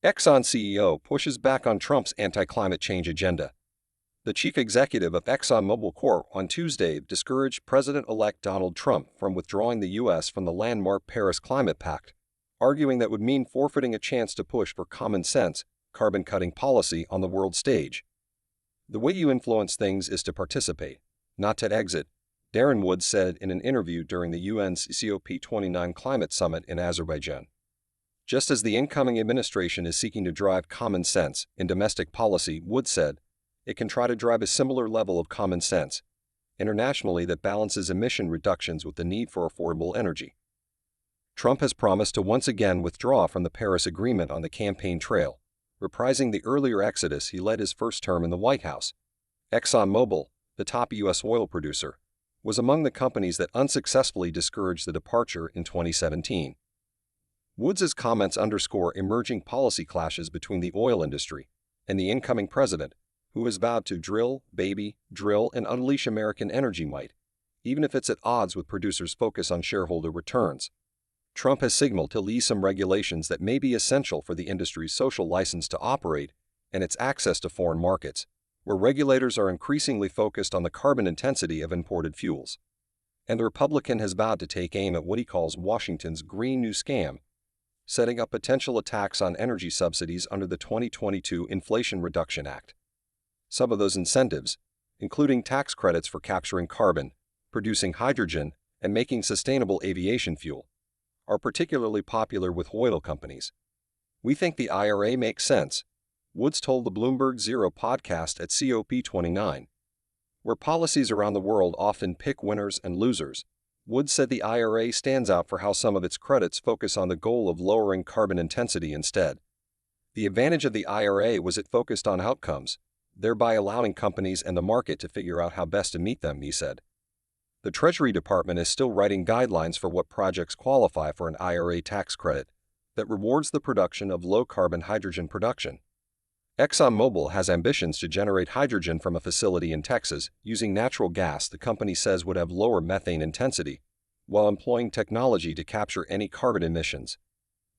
Exxon CEO pushes back on Trump's anti-climate change agenda. The chief executive of ExxonMobil Corp. On Tuesday discouraged President-elect Donald Trump from withdrawing the U.S. from the landmark Paris Climate Pact, arguing that would mean forfeiting a chance to push for common-sense, carbon-cutting policy on the world stage. "The way you influence things is to participate, not to exit," Darren Woods said in an interview during the UN's COP29 climate summit in Azerbaijan. Just as the incoming administration is seeking to drive common sense in domestic policy, Woods said, it can try to drive a similar level of common sense internationally that balances emission reductions with the need for affordable energy. Trump has promised to once again withdraw from the Paris Agreement on the campaign trail, reprising the earlier exodus he led his first term in the White House. ExxonMobil, the top U.S. oil producer, was among the companies that unsuccessfully discouraged the departure in 2017. Woods' comments underscore emerging policy clashes between the oil industry and the incoming president, who has vowed to drill, and unleash American energy might, even if it's at odds with producers' focus on shareholder returns. Trump has signaled he'll ease some regulations that may be essential for the industry's social license to operate and its access to foreign markets, where regulators are increasingly focused on the carbon intensity of imported fuels. And the Republican has vowed to take aim at what he calls Washington's Green New Scam, setting up potential attacks on energy subsidies under the 2022 Inflation Reduction Act. Some of those incentives, including tax credits for capturing carbon, producing hydrogen, and making sustainable aviation fuel, are particularly popular with oil companies. "We think the IRA makes sense," Woods told the Bloomberg Zero podcast at COP29. Where policies around the world often pick winners and losers, Woods said the IRA stands out for how some of its credits focus on the goal of lowering carbon intensity instead. The advantage of the IRA was it focused on outcomes, thereby allowing companies and the market to figure out how best to meet them, he said. The Treasury Department is still writing guidelines for what projects qualify for an IRA tax credit that rewards the production of low-carbon hydrogen production. ExxonMobil has ambitions to generate hydrogen from a facility in Texas using natural gas the company says would have lower methane intensity, while employing technology to capture any carbon emissions.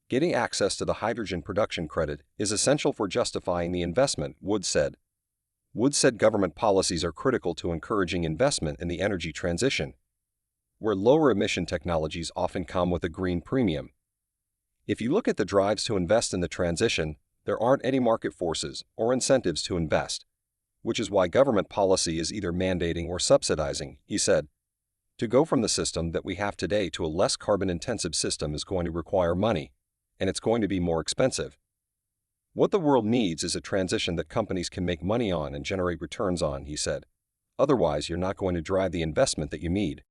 Getting access to the hydrogen production credit is essential for justifying the investment, Woods said. Woods said government policies are critical to encouraging investment in the energy transition, where lower emission technologies often come with a green premium. If you look at the drives to invest in the transition, there aren't any market forces or incentives to invest, which is why government policy is either mandating or subsidizing, he said. To go from the system that we have today to a less carbon-intensive system is going to require money, and it's going to be more expensive. What the world needs is a transition that companies can make money on and generate returns on, he said. Otherwise, you're not going to drive the investment that you need.